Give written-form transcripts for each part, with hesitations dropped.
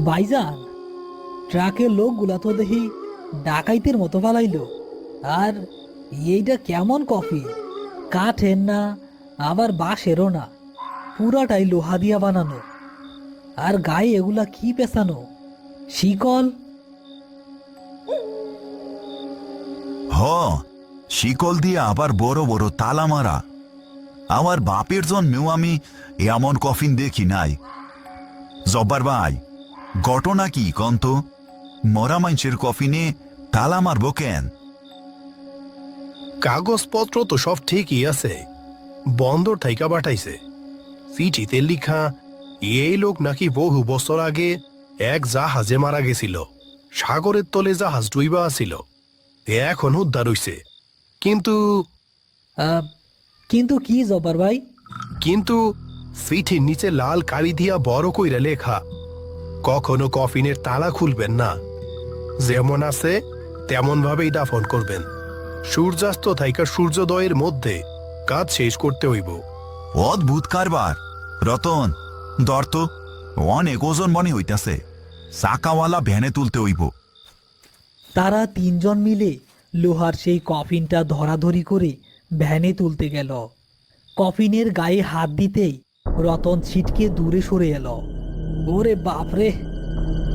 ভাইজান, ট্রাকের লোকগুলা তো দেখি ডাকাইতের মতো পালাইলো। আর এইটা কেমন কফি? কাঠের না, আবার বাঁশেরও না, পুরাটাই লোহা দিয়া বানানো। আর গায়ে এগুলা কি পেঁচানো? শিকল? হ, শিকল দিয়ে আবার বড় বড় তালা মারা। আমার বাপের জন্মেও আমি এমন কফিন দেখি নাই। জব্বার ভাই, ঘটনা কি কন্ত? মরা মানুষের কফিনে তালা মারব কেন? কাগজপত্র তো সব ঠিকই আছে, বন্দর থাইকা পাঠাইছে। চিঠিতে লিখা এই লোক নাকি বহু বছর আগে এক জাহাজে মারা গেছিল। সাগরের তলে জাহাজ ডুইবা আছিল, এখন উদ্ধার হইছে। কিন্তু কিন্তু কি জব্বার ভাই? কিন্তু চিঠির নিচে লাল কালি দিয়া বড় কইরা লেখা, কখনো কফিনের তালা খুলবেন না, যেমন আছে তেমন ভাবেই দাফন করবেন। সূর্যাস্ত থাইকা সূর্যোদয়ের মধ্যে কাজ শেষ করতে হইব। অদ্ভুত কারবার। রতন, দর্ত অনেক ওজন মনে হইতাছে। চাকাওয়ালা ভ্যানে তুলতে হইব। তারা তিনজন মিলে লোহার সেই কফিনটা ধরাধরি করে ভ্যানে তুলতে গেল। কফিনের গায়ে হাত দিতেই রতন ছিটকে দূরে সরে এলো। ওরে বাপরে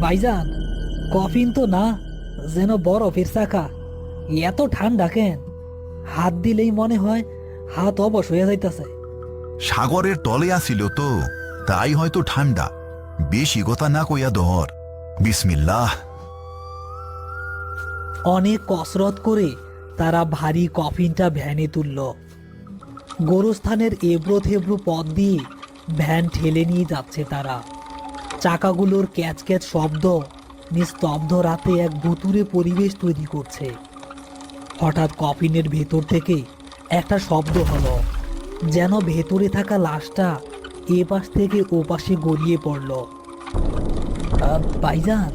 ভাইজান, কফিন তো না, যেন বরফের চাকা। এত ঠান্ডা কেন? হাত দিলেই মনে হয় হাত অবশ হয়ে যাইতাছে। সাগরের তলে আসিল তো, তাই হয়তো ঠান্ডা। বেশি কথা না কইয়া ধর। বিসমিল্লাহ। অনেক কসরত করে তারা ভারী কফিনটা ভ্যানে তুলল। গোরস্থানের এবড়ো থেবড়ো পথ দিয়ে ভ্যান ঠেলে নিয়ে যাচ্ছে তারা। চাকাগুলোর ক্যাচ ক্যাচ শব্দ নিস্তব্ধ রাতে এক ভুতুড়ে পরিবেশ তৈরি করছে। হঠাৎ কফিনের ভেতর থেকে একটা শব্দ হলো, যেন ভেতরে থাকা লাশটা এ পাশ থেকে ও পাশে গড়িয়ে পড়ল। ভাইজান,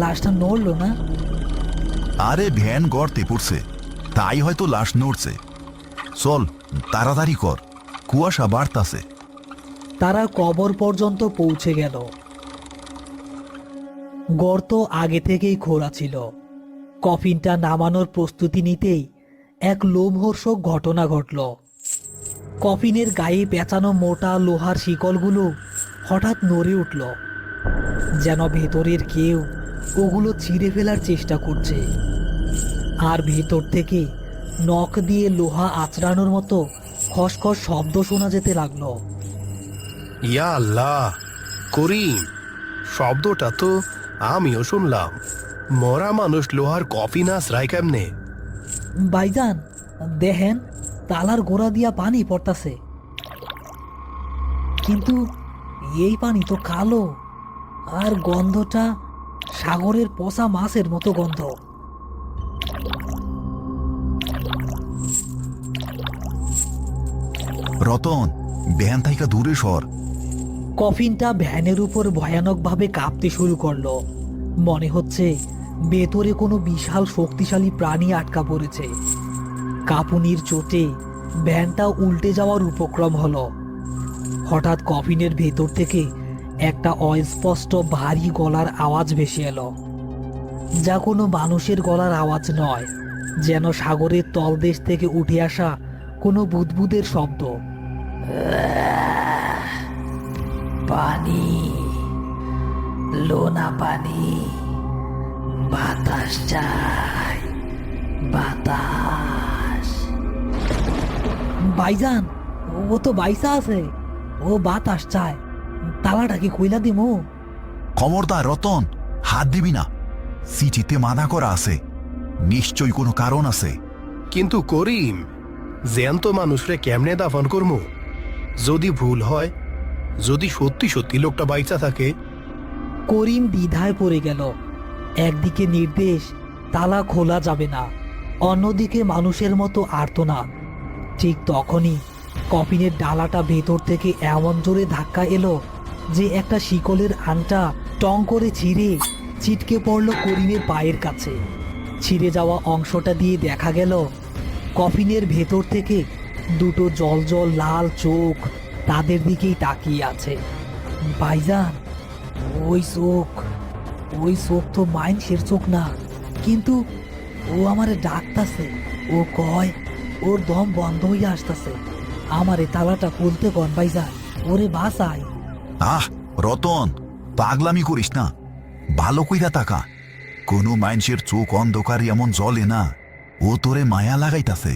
লাশটা নড়লো না? আরে ভ্যান গর্তে পড়ছে, তাই হয়তো লাশ নড়ছে। চল তাড়াতাড়ি কর, কুয়াশা বাড়তাছে। তারা কবর পর্যন্ত পৌঁছে গেল। গর্ত আগে থেকেই খোঁড়া ছিল। কফিনটা নামানোর প্রস্তুতি নিতেই এক লোমহর্ষক ঘটনা ঘটল। কফিনের গায়ে পেঁচানো মোটা লোহার শিকলগুলো হঠাৎ নড়ে উঠল, যেন ভেতরের কেউ ওগুলো ছিঁড়ে ফেলার চেষ্টা করছে। আর ভেতর থেকে নখ দিয়ে লোহা আঁচড়ানোর মতো খসখস শব্দ শোনা যেতে লাগলো। ইয়া আল্লাহ, করিম, শব্দটা তো আমিও শুনলাম। মরা মানুষ লোহার কফিন আশ্রায় কেমনে? ভাইজান, দেখেন তালার গোড়া দিয়া পানি পড়তাছে, কিন্তু এই পানি তো কালো, আর গন্ধটা সাগরের পচা মাছের মতো গন্ধ। রতন, ভ্যান থাইকা দূরে সর। কফিনটা ভ্যানের উপর ভয়ানকভাবে কাঁপতে শুরু করলো। মনে হচ্ছে ভেতরে কোনো বিশাল শক্তিশালী প্রাণী আটকা পড়েছে। কাঁপুনির চোটে ভ্যানটা উল্টে যাওয়ার উপক্রম হলো। হঠাৎ কফিনের ভেতর থেকে একটা অস্পষ্ট ভারী গলার আওয়াজ ভেসে এলো, যা কোনো মানুষের গলার আওয়াজ নয়, যেন সাগরের তলদেশ থেকে উঠে আসা কোনো বুদবুদের শব্দ। পানি, লোনা পানি, বাতাস চাই, বাতাস। ভাইজান, ও তো বাইসা আছে, ও বাতাস চায়। তালাটা কি কইলা দিমু? খবরদার রতন, হাত দিবি না। চিঠিতে মানা করা আছে, নিশ্চয়ই কোনো কারণ আছে। কিন্তু করিম, জ্যান্ত মানুষরে কেমনে দাফন করমু? যদি ভুল হয়, যদি সত্যি সত্যি লোকটা বাইচা থাকে? করিম দ্বিধায় পড়ে গেল। একদিকে নির্দেশ তালা খোলা যাবে না, অন্যদিকে মানুষের মতো আর্তনাদ। ঠিক তখনই কফিনের ডালাটা ভেতর থেকে এমন জোরে ধাক্কা এলো যে একটা শিকলের আংটা টং করে ছিঁড়ে ছিটকে পড়ল করিমের পায়ের কাছে। ছিঁড়ে যাওয়া অংশটা দিয়ে দেখা গেল কফিনের ভেতর থেকে দুটো জল লাল চোখ তাদের দিকেই তাকিয়ে আছে। ভাইজান, ওই চোখ ওই চোখ তো মাইনসের চোখ না, কিন্তু ও আমারে ডাকতাছে। ও কয় ওর দম বন্ধ হইয়া আসতেছে। আমারে তালাটা খুলতে কন ভাইজান, ওরে বাঁচাই। আহ রতন, পাগলামি করিস না, ভালো কইরা তাকা। কোনো মানুষের চোখ অন্ধকারে এমন জ্বলে না। ও তোরে মায়া লাগাইতাছে।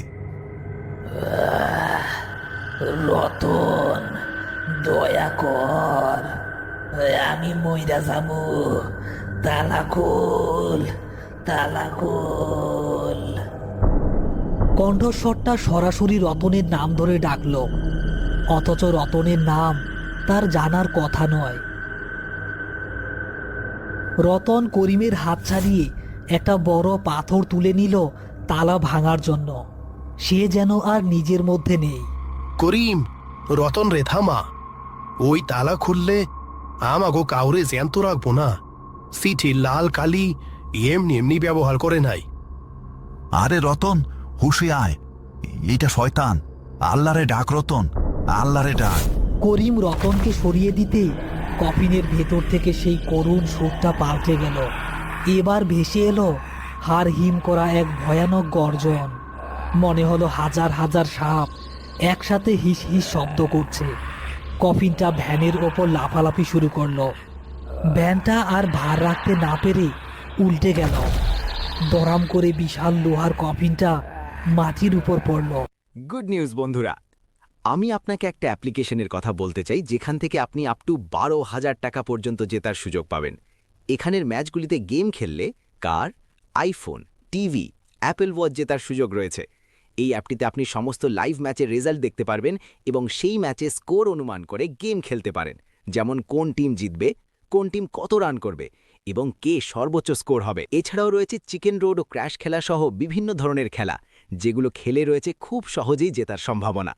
রতন, দয়া কর, আমি মইরা যাবো। তালা খোল, তালা খোল। কণ্ঠস্বরটা সরাসরি রতনের নাম ধরে ডাকলো, অথচ রতনের নাম তার জানার কথা নয়। রতন করিমের হাত ছাড়িয়ে একটা বড় পাথর তুলে নিল তালা ভাঙার জন্য। সে যেন আর নিজের মধ্যে নেই। করিম, রতন রে থামা। ওই তালা খুললে আমাগো কাউরে জ্যান্ত রাখবো না। চিঠি লাল কালি এমনি এমনি ব্যবহার করে নাই। আরে রতন, হুশে আয়, এইটা শয়তান। আল্লাহরে ডাক রতন, আল্লাহরে ডাক। করিম রতনকে সরিয়ে দিতে কফিনের ভেতর থেকে সেই করুণ সুরটা পাল্টে গেল। এবার ভেসে এলো হাড় হিম করা এক ভয়ানক গর্জন। মনে হলো হাজার হাজার সাপ একসাথে হিস হিস শব্দ করছে। কফিনটা ভ্যানের ওপর লাফালাফি শুরু করলো। ভ্যানটা আর ভার রাখতে না পেরে উল্টে গেল। দরাম করে বিশাল লোহার কফিনটা মাটির উপর পড়ল। গুড নিউজ বন্ধুরা, আমি আপনাকে একটা অ্যাপ্লিকেশনের কথা বলতে চাই যেখান থেকে আপনি আপ টু 12,000 টাকা পর্যন্ত জেতার সুযোগ পাবেন। এখানের ম্যাচগুলিতে গেম খেললে কার, আইফোন, টিভি, অ্যাপল ওয়াচ জেতার সুযোগ রয়েছে। এই অ্যাপটিতে আপনি সমস্ত লাইভ ম্যাচের রেজাল্ট দেখতে পারবেন এবং সেই ম্যাচে স্কোর অনুমান করে গেম খেলতে পারেন, যেমন কোন টিম জিতবে, কোন টিম কত রান করবে এবং কে সর্বোচ্চ স্কোর হবে। এছাড়াও রয়েছে চিকেন রোড ও ক্র্যাশ খেলা সহ বিভিন্ন ধরনের খেলা, যেগুলো খেলে রয়েছে খুব সহজেই জেতার সম্ভাবনা।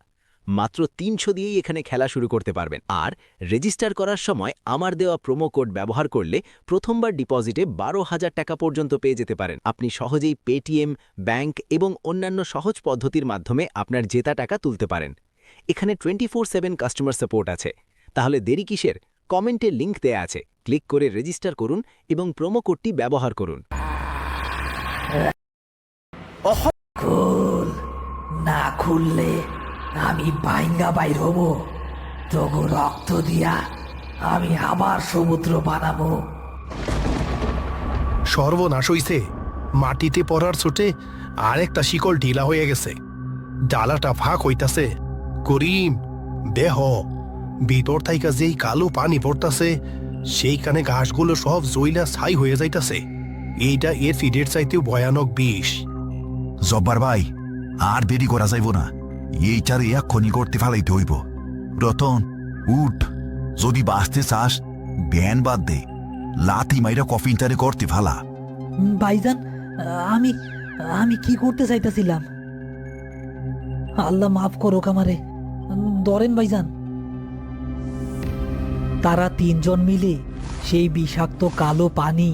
মাত্র 300 দিয়েই এখানে খেলা শুরু করতে পারবেন। আর রেজিস্টার করার সময় আমার দেওয়া প্রোমো কোড ব্যবহার করলে প্রথমবার ডিপোজিটে 12,000 টাকা পর্যন্ত পেয়ে যেতে পারেন। আপনি সহজেই পেটিএম, ব্যাংক এবং অন্যান্য সহজ পদ্ধতির মাধ্যমে আপনার জেতা টাকা তুলতে পারেন। এখানে 24/7 কাস্টমার সাপোর্ট আছে। তাহলে দেরি কিসের? কমেন্টে লিংক দেয়া আছে, ক্লিক করে রেজিস্টার করুন এবং প্রোমো কোডটি ব্যবহার করুন। খুল, না খুললে আমি বাইঙ্গা বাইর হব। তবু রক্ত দিয়া আমি আবার সমুদ্র বানাবো। সর্বনাশ হইছে। মাটিতে পড়ার ছোটে আরেকটা শিকল ঢিলা হয়ে গেছে। ডালাটা ফাঁক হইতাছে। করিম, দেহ ভিতর থাইকা যেই কালো পানি পড়তাছে, সেইখানে ঘাসগুলো সব জইলা ছাই হয়ে যাইতাছে। এইটা এর ফিডের চাইতেও ভয়ানক বিষ। জব্বার ভাই, আর দেরি করা যাইব না, এইটারে এক্ষুনি করতে ফেলাইতে হইব। রতন, উঠ, যদি বাঁচতে চাস ব্যান বাদ দে, লাথি মাইরা কফিনটারে করতে ফেলা। ভাইজান, আমি আমি কি করতে চাইতেছিলাম? আল্লাহ মাফ করো আমারে, ধরেন ভাইজান। তারা তিনজন মিলে সেই বিষাক্ত কালো পানি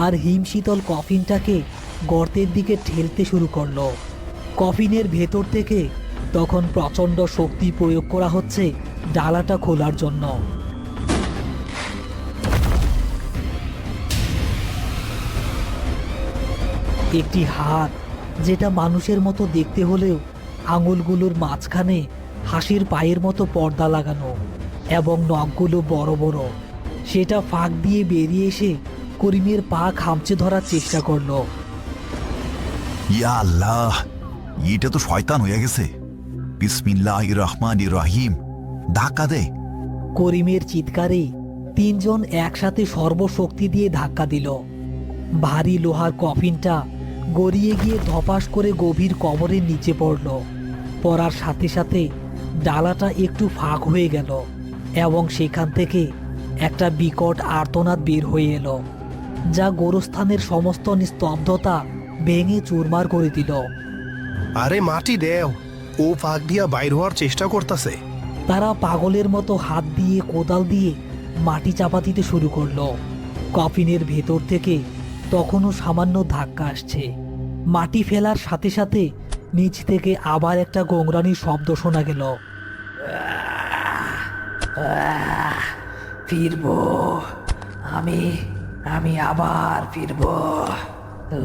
আর হিমশীতল কফিনটাকে গর্তের দিকে ঠেলতে শুরু করলো। কফিনের ভেতর থেকে তখন প্রচণ্ড শক্তি প্রয়োগ করা হচ্ছে ডালাটা খোলার জন্য। একটি হাত, যেটা মানুষের মতো দেখতে হলেও আঙুলগুলোর মাঝখানে হাসির পায়ের মতো পর্দা লাগানো এবং নখগুলো বড় বড়, সেটা ফাঁক দিয়ে বেরিয়ে এসে করিমের পা খামচে ধরার চেষ্টা করলো। ইয়া আল্লাহ, এটা তো শয়তান হয়ে গেছে। বিসমিল্লাহির রহমানির রহিম, ধাক্কা দে। করিমের চিৎকারে তিনজন একসাথে সর্বশক্তি দিয়ে ধাক্কা দিল। ভারী লোহার কফিনটা গড়িয়ে গিয়ে ধপাস করে গভীর কবরের নিচে পড়ল। পড়ার সাথে সাথে ডালাটা একটু ফাঁক হয়ে গেল এবং সেখান থেকে একটা বিকট আর্তনাদ বের হয়ে এলো, যা গোরস্থানের সমস্ত নিস্তব্ধতা ভেঙে চুরমার করে দিল। আরে মাটি দেও, ও ফাঁক দিয়া বাইর হওয়ার চেষ্টা করতেছে। তারা পাগলের মতো হাত দিয়ে কোদাল দিয়ে মাটি চাপা দিতে শুরু করলো। কফিনের ভেতর থেকে তখনও সামান্য ধাক্কা আসছে। মাটি ফেলার সাথে সাথে নিচ থেকে আবার একটা গোংরানির শব্দ শোনা গেল। ফিরবো, আমি আমি আবার ফিরব,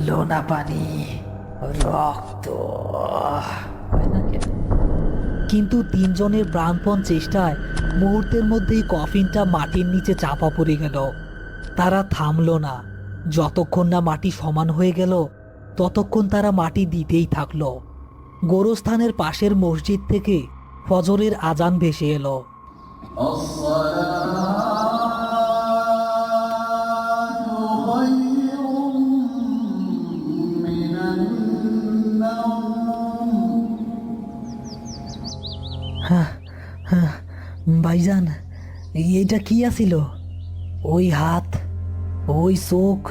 লোনা পানি, রক্ত। কিন্তু তিনজনের প্রাণপণ চেষ্টায় মুহূর্তের মধ্যেই কফিনটা মাটির নিচে চাপা পড়ে গেল। তারা থামলো না। যতক্ষণ না মাটি সমান হয়ে গেল ততক্ষণ তারা মাটি দিতেই থাকলো। গোরস্থানের পাশের মসজিদ থেকে ফজরের আজান ভেসে এলো। ভাইজান, এইটা কি আছিল? ওই হাত, ওই চোখ,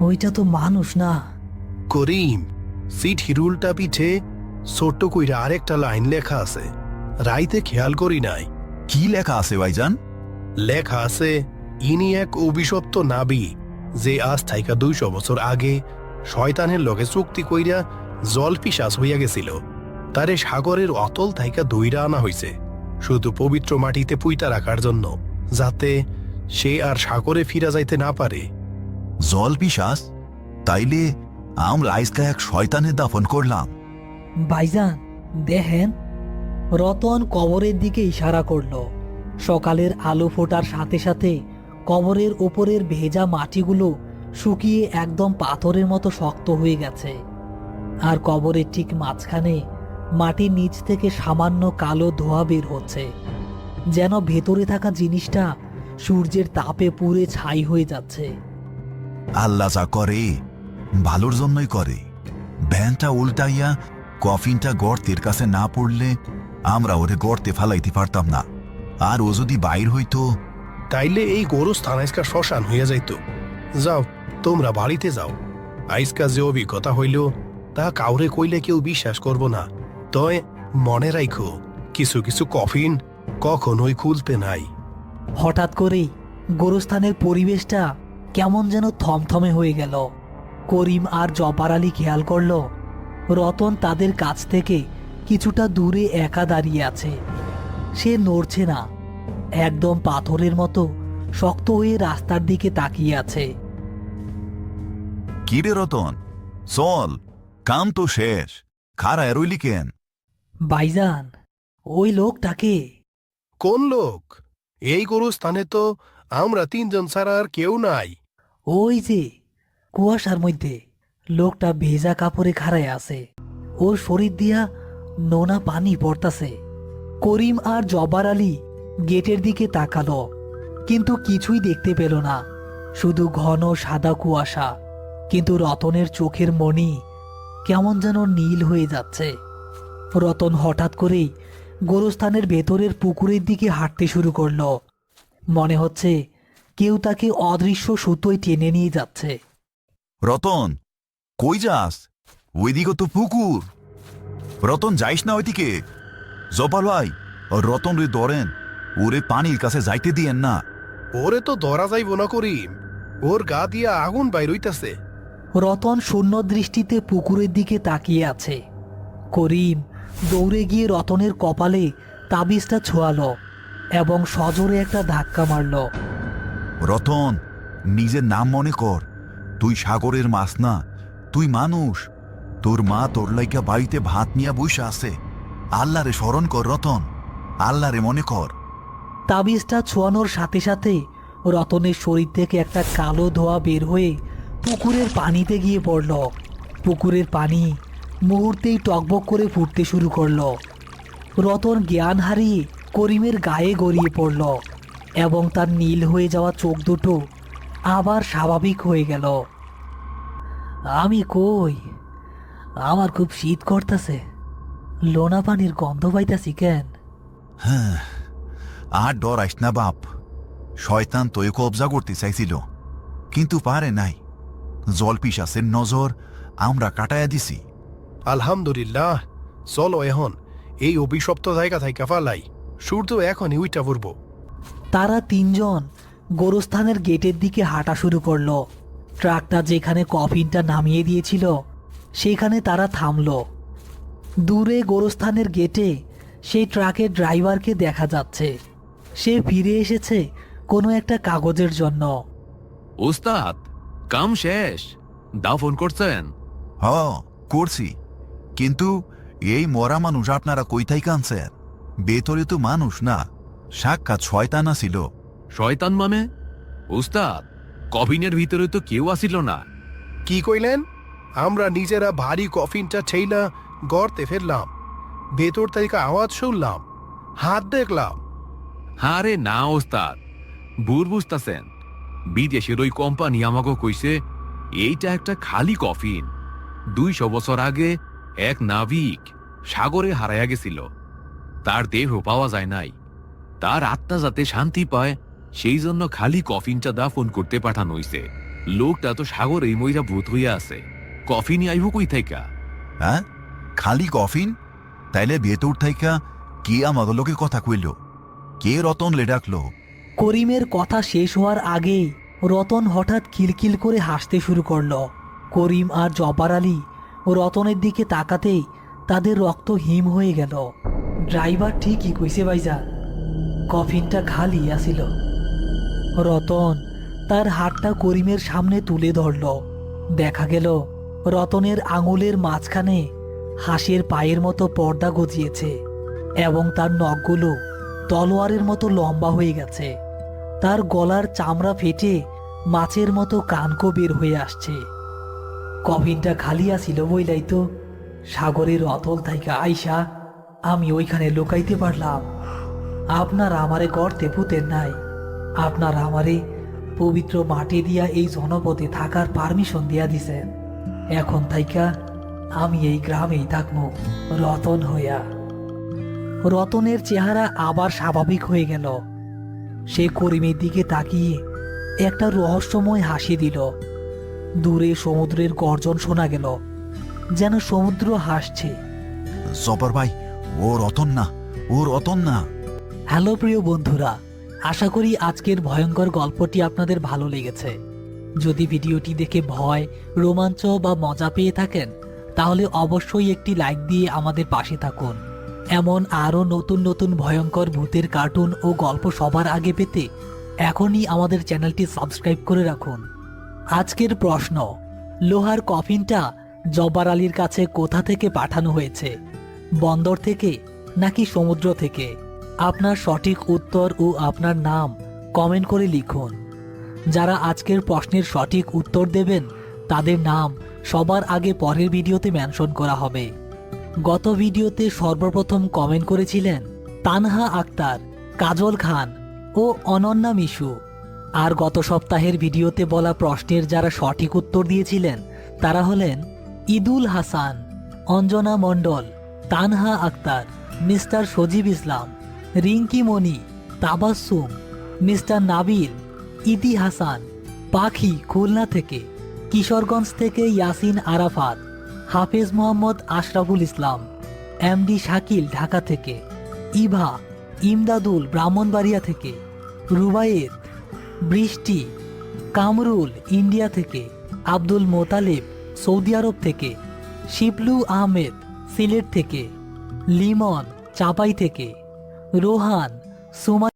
ওইটা তো মানুষ না। করিম, সিট হিরুলটা পিঠে ছোট্ট কইরা আরেকটা লাইন লেখা আছে, রাইতে খেয়াল করি নাই। কি লেখা আছে ভাইজান? লেখা আছে, ইনি এক অভিশপ্ত নাবি যে আজ থাইকা 200 বছর আগে শয়তানের লগে চুক্তি কইরা জল পিশাচ হইয়া গেছিল। তারে সাগরের অতল থাইকা দইরা আনা হইছে শুধু পবিত্র মাটিতে পুইতা রাখার জন্য, যাতে সে আর সাগরে ফিরা যাইতে না পারে। জল পিশাচ? তাইলে আমরা আজকা এক শয়তানের দাফন করলাম। ভাইজান দেখেন, রতন কবরের দিকে ইশারা করলো। সকালের আলো ফোটার সাথে সাথে কবরের ওপরের ভেজা মাটিগুলো শুকিয়ে একদম পাথরের মতো শক্ত হয়ে গেছে। আর কবরের ঠিক মাঝখানে মাটির নিচ থেকে সামান্য কালো ধোঁয়া বের হচ্ছে, যেন ভেতরে থাকা জিনিসটা সূর্যের তাপে পুড়ে ছাই হয়ে যাচ্ছে। আল্লাহ যা করে ভালোর জন্যই করে। ভ্যানটা উল্টাইয়া কফিনটা গর্তের কাছে না পড়লে আমরা ওরে গর্তে ফালাইতে পারতাম না। আর ও যদি বাইর হইতো, তাইলে এই গোরস্থান আজকা শ্মশান হইয়া যাইত। যাও, তোমরা বাড়িতে যাও। আজকা যে অভিজ্ঞতা হইল তা কাউরে কইলে কেউ বিশ্বাস করব না। তয় মনে রাখো, কিছু কিছু কফিন কখনোই খুলতে নাই। হঠাৎ করেই গোরস্থানের পরিবেশটা কেমন যেন থমথমে হয়ে গেল। করিম আর জব্বার আলী খেয়াল করল রতন তাদের কাছ থেকে কিছুটা দূরে একা দাঁড়িয়ে আছে। সে নড়ছে না, একদম পাথরের মতো শক্ত হয়ে রাস্তার দিকে তাকিয়ে আছে। কি রে রতন, চল, কাম তো শেষ, খারা এরইলি কেন? ভাইজান, ওই লোকটাকে। কোন লোক? এই গোরস্থানে তো আমরা তিনজন ছাড়া আর কেউ নাই। ওই যে কুয়াশার মধ্যে লোকটা ভেজা কাপড়ে খাড়ায় আছে, ওর শরীর দিয়া নোনা পানি পড়তাছে। করিম আর জব্বার আলী গেটের দিকে তাকালো, কিন্তু কিছুই দেখতে পেল না, শুধু ঘন সাদা কুয়াশা। কিন্তু রতনের চোখের মণি কেমন যেন নীল হয়ে যাচ্ছে। রতন হঠাৎ করেই গোরস্থানের ভেতরের পুকুরের দিকে হাঁটতে শুরু করলো। মনে হচ্ছে কেউ তাকে অদৃশ্য সুতোয় টেনে নিয়ে যাচ্ছে। রতন, কই যাস? ওইদিকে তো পুকুর। রতন, যাইস না ওইদিকে। জব্বার ভাই, রতন রে ধরেন, ওরে পানির কাছে যাইতে দিয়েন না। ওরে তো ধরা যাইব না করিম, ওর গা দিয়া আগুন বাইর হইতাছে। রতন শূন্য দৃষ্টিতে পুকুরের দিকে তাকিয়ে আছে। করিম দৌড়ে গিয়ে রতনের কপালে তাবিজটা ছোঁয়ালো এবং সজোরে একটা ধাক্কা মারল। রতন, নিজের নাম মনে কর। তুই সাগরের মাছ না, তুই মানুষ। তোর মা তোর লাইকা বাড়িতে ভাত নিয়ে বসে আছে। আল্লাহরে স্মরণ কর রতন, আল্লাহরে মনে কর। তাবিজটা ছোঁয়ানোর সাথে সাথে রতনের শরীর থেকে একটা কালো ধোঁয়া বের হয়ে পুকুরের পানিতে গিয়ে পড়ল। পুকুরের পানি মুহূর্তেই টকবক করে ফুটতে শুরু করলো। রতন জ্ঞান হারিয়ে করিমের গায়ে গড়িয়ে পড়ল এবং তার নীল হয়ে যাওয়া চোখ দুটো আবার স্বাভাবিক হয়ে গেল। আমি কই? আমার খুব শীত করতেছে, লোনা পানির গন্ধ পাইতাছি কেন? হ্যাঁ, আর ডরাইস না বাপ। শয়তান তোয় কবজা করতে চাইছিল, কিন্তু পারে নাই। জল পিশাচের নজর আমরা কাটাইয়া দিছি। আলহামদুলিল্লাহ, চলো এখন এই অভিশপ্ত জায়গা থাইকা ফালাই। সূর্য এখনই উইটা পড়ব। তারা তিনজন গোরস্থানের গেটের দিকে হাঁটা শুরু করলো। ট্রাকটা যেখানে কফিনটা নামিয়ে দিয়েছিল সেখানে তারা থামলো। দূরে গোরস্থানের গেটে সেই ট্রাকের ড্রাইভারকে দেখা যাচ্ছে। সে ফিরে এসেছে কোনো একটা কাগজের জন্য। ওস্তাদ, কাম শেষ, দাফন করছেন? হ করছি, কিন্তু এই মরা মানুষ আপনারা কই থাইকা আনছেন? ভেতরে তো মানুষ না, সাক্ষাৎ শয়তান ছিল। শয়তান মানে? ওস্তাদ, কফিনের ভিতরে তো কেউ আসিল না। কি কইলেন? আমরা নিজেরা ভারী কফিনটা ঠেইলা গর্তে ফেললাম, ভেতর থেকে আওয়াজ শুনলাম, হাত দেখলাম। হারে না ওস্তাদ, ভুল বুঝতাছেন। বিদেশের ওই কোম্পানি আমাকে কইছে এইটা একটা খালি কফিন। 200 বছর আগে এক নাবিক সাগরে হারাইয়া গেছিল, তার দেহ পাওয়া যায় নাই। তার আত্মা যাতে শান্তি পায় সেই জন্য খালি কফিনটা দাফন করতে পাঠানো হইছে। লোকটা তো সাগরেই মইরা ভূত হইয়া আছে, কফিনই আইব কই থাইকা? হ্যাঁ, খালি কফিন? তাইলে ভেতর থাইকা কে আমাকে লোকে কথা কইল? কে রতন লে ডাকলো? করিমের কথা শেষ হওয়ার আগেই রতন হঠাৎ খিলখিল করে হাসতে শুরু করলো। করিম আর জব্বার আলী রতনের দিকে তাকাতেই তাদের রক্ত হিম হয়ে গেল। ড্রাইভার ঠিকই কইছে ভাইজান, কফিনটা খালি আসিল। রতন তার হাতটা করিমের সামনে তুলে ধরল। দেখা গেল রতনের আঙুলের মাঝখানে হাঁসের পায়ের মতো পর্দা গজিয়েছে এবং তার নখগুলো তলোয়ারের মতো লম্বা হয়ে গেছে। তার গলার চামড়া ফেটে মাছের মতো কানকো বের হয়ে আসছে। কফিনটা খালি আসিল বইলাই তো সাগরের অতল থাইকা আইসা আমি ওইখানে লুকাইতে পারলাম। আপনারা আমারে গর্তে পুঁতেন নাই, আপনারা আমারে পবিত্র মাটি দিয়া এই জনপদে থাকার পারমিশন দিয়া দিছেন। এখন থাইকা আমি এই গ্রামেই থাকবো রতন হইয়া। রতনের চেহারা আবার স্বাভাবিক হয়ে গেল। সে করিমের দিকে তাকিয়ে একটা রহস্যময় হাসি দিল। দূরে সমুদ্রের গর্জন শোনা গেল, যেন সমুদ্র হাসছে। জব্বার ভাই, ও রতন না, ও রতন না। হ্যালো প্রিয় বন্ধুরা, আশা করি আজকের ভয়ঙ্কর গল্পটি আপনাদের ভালো লেগেছে। যদি ভিডিওটি দেখে ভয়, রোমাঞ্চ বা মজা পেয়ে থাকেন তাহলে অবশ্যই একটি লাইক দিয়ে আমাদের পাশে থাকুন। এমন আরও নতুন নতুন ভয়ঙ্কর ভূতের কার্টুন ও গল্প সবার আগে পেতে এখনই আমাদের চ্যানেলটি সাবস্ক্রাইব করে রাখুন। আজকের প্রশ্ন, লোহার কফিনটা জব্বার আলীর কাছে কোথা থেকে পাঠানো হয়েছে? বন্দর থেকে নাকি সমুদ্র থেকে? আপনার সঠিক উত্তর ও আপনার নাম কমেন্ট করে লিখুন। যারা আজকের প্রশ্নের সঠিক উত্তর দেবেন তাদের নাম সবার আগে পরের ভিডিওতে মেনশন করা হবে। গত ভিডিওতে সর্বপ্রথম কমেন্ট করেছিলেন তানহা আক্তার, কাজল খান ও অনন্যা মিশু। আর গত সপ্তাহের ভিডিওতে বলা প্রশ্নের যারা সঠিক উত্তর দিয়েছিলেন তারা হলেন ঈদুল হাসান, অঞ্জনা মণ্ডল, তানহা আক্তার, মিস্টার সজীব ইসলাম, রিঙ্কি মণি, তাবাসসুম, মিস্টার নাবিল, ইতি হাসান, পাখি খুলনা থেকে, কিশোরগঞ্জ থেকে ইয়াসিন আরাফাত, হাফেজ মোহাম্মদ আশরাফুল ইসলাম, এমডি শাকিল ঢাকা থেকে, ইভা, ইমদাদুল ব্রাহ্মণবাড়িয়া থেকে, রুবায়েত, বৃষ্টি, কামরুল ইন্ডিয়া থেকে, আব্দুল মোতালেব সৌদি আরব থেকে, শিবলু আহমেদ সিলেট থেকে, লিমন চাপাই থেকে, রোহান, সুমা